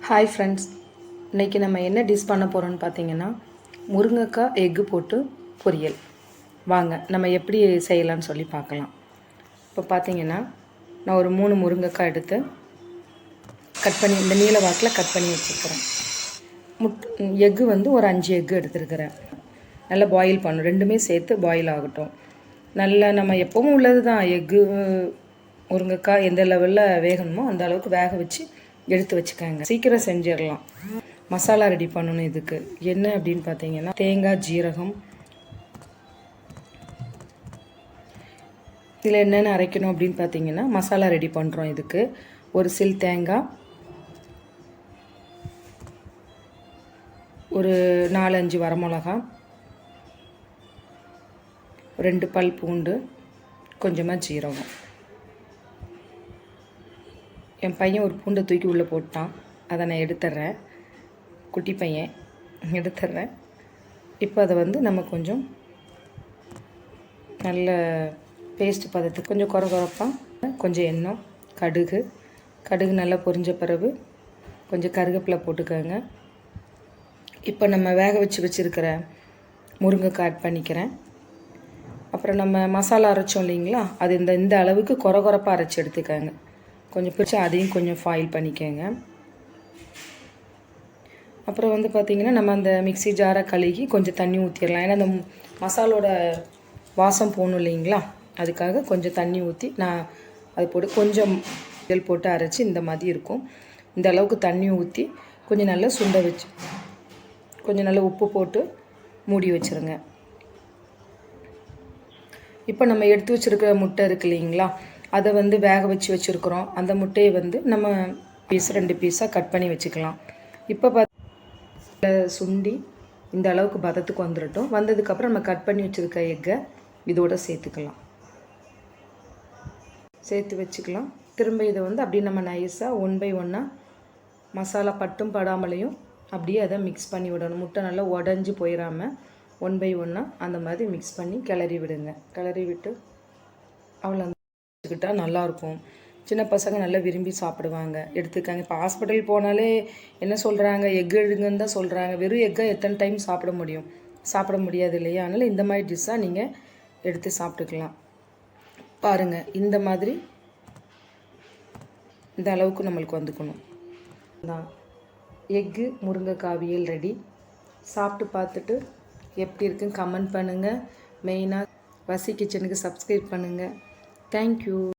Hi friends, இன்றைக்கி நம்ம என்ன டிஷ் பண்ண போகிறோன்னு பார்த்தீங்கன்னா முருங்கைக்காய் எக்கு போட்டு பொரியல். வாங்க நம்ம எப்படி செய்யலான்னு சொல்லி பார்க்கலாம். இப்போ பார்த்தீங்கன்னா நான் ஒரு 3 முருங்கைக்காய் எடுத்து கட் பண்ணி இந்த நீல வாக்கில் கட் பண்ணி வச்சுருக்கிறேன். எக்கு வந்து ஒரு 5 எக்கு எடுத்துருக்கிறேன். நல்லா பாயில் பண்ணணும், ரெண்டுமே சேர்த்து பாயில் ஆகட்டும். நல்லா நம்ம எப்பவும் உள்ளது தான், எக்கு முருங்கைக்காய் எந்த லெவலில் வேகணுமோ அந்த அளவுக்கு வேக வச்சு எடுத்து வச்சுக்கோங்க. சீக்கிரம் செஞ்சிடலாம். மசாலா ரெடி பண்ணணும். இதுக்கு என்ன அப்படின்னு பார்த்தீங்கன்னா தேங்காய், ஜீரகம், இதில் என்னென்ன அரைக்கணும் அப்படின்னு பார்த்தீங்கன்னா மசாலா ரெடி பண்ணுறோம். இதுக்கு ஒரு சில் தேங்காய், ஒரு 4-5 வரமிளகா, 2 பல் பூண்டு, கொஞ்சமாக ஜீரகம். என் பையன் ஒரு பூண்டை தூக்கி உள்ளே போட்டான், அதை நான் எடுத்துட்றேன். குட்டி பையன் எடுத்துட்றேன். இப்போ அதை வந்து நம்ம கொஞ்சம் நல்ல பேஸ்ட் பதத்துக்கு கொஞ்சம் குறப்பாக கொஞ்சம் எண்ணெய், கடுகு நல்லா பொரிஞ்ச பிறகு கொஞ்சம் கருவேப்பிலை போட்டுக்கோங்க. இப்போ நம்ம வேக வச்சுருக்கிற முருங்கைக்காய் ஆட் பண்ணிக்கிறேன். அப்புறம் நம்ம மசாலா அரைச்சோம் இல்லைங்களா, அது இந்த அளவுக்கு குறப்பாக அரைச்சி எடுத்துக்கோங்க. கொஞ்சம் பிடிச்சி அதையும் கொஞ்சம் ஃபாயில் பண்ணிக்கோங்க. அப்புறம் வந்து பார்த்திங்கன்னா நம்ம அந்த மிக்ஸி ஜாரை கழுகி கொஞ்சம் தண்ணி ஊற்றிடலாம். ஏன்னா அந்த மசாலோட வாசம் போகணும் இல்லைங்களா, அதுக்காக கொஞ்சம் தண்ணி ஊற்றி நான் அது போட்டு கொஞ்சம் ஜெல் போட்டு அரைச்சி இந்த மாதிரி இருக்கும். இந்த அளவுக்கு தண்ணி ஊற்றி கொஞ்சம் நல்லா சுண்ட வச்சு கொஞ்சம் நல்லா உப்பு போட்டு மூடி வச்சுருங்க. இப்போ நம்ம எடுத்து வச்சுருக்கிற முட்டை இருக்கு இல்லைங்களா, அதை வந்து வேக வச்சுருக்குறோம். அந்த முட்டையை வந்து நம்ம 2 பீஸாக கட் பண்ணி வச்சுக்கலாம். இப்போ சுண்டி இந்த அளவுக்கு பதத்துக்கு வந்துடட்டும். வந்ததுக்கப்புறம் நம்ம கட் பண்ணி வச்சுருக்க எக்கை இதோட சேர்த்து வச்சுக்கலாம். திரும்ப இதை வந்து அப்படியே நம்ம நைஸாக 1 பை 1 மசாலா பட்டும் படாமலையும் அப்படியே அதை மிக்ஸ் பண்ணி விடணும். முட்டை நல்லா உடஞ்சி போயிடாமல் 1 பை 1 அந்த மாதிரி மிக்ஸ் பண்ணி கிளறி விடுங்க. கிளறி விட்டு அவ்வளோ வச்சுக்கிட்டால் நல்லாயிருக்கும். சின்ன பசங்க நல்லா விரும்பி சாப்பிடுவாங்க, எடுத்துக்காங்க. இப்போ ஹாஸ்பிட்டல் போனாலே என்ன சொல்கிறாங்க, எக் எடுங்கன்னு தான் சொல்கிறாங்க. வெறும் எக்கை எத்தனை டைம் சாப்பிட முடியாது இல்லையா. அதனால் இந்த மாதிரி டிஷ்ஷாக நீங்கள் எடுத்து சாப்பிட்டுக்கலாம். பாருங்கள், இந்த மாதிரி இந்த அளவுக்கு நம்மளுக்கு வந்துக்கணும் தான். எக்கு முருங்கைக்காய் ரெடி. சாப்பிட்டு பார்த்துட்டு எப்படி இருக்குன்னு கமெண்ட் பண்ணுங்கள். மெயினாக வசி கிச்சனுக்கு சப்ஸ்கிரைப் பண்ணுங்கள். தேங்க்யூ.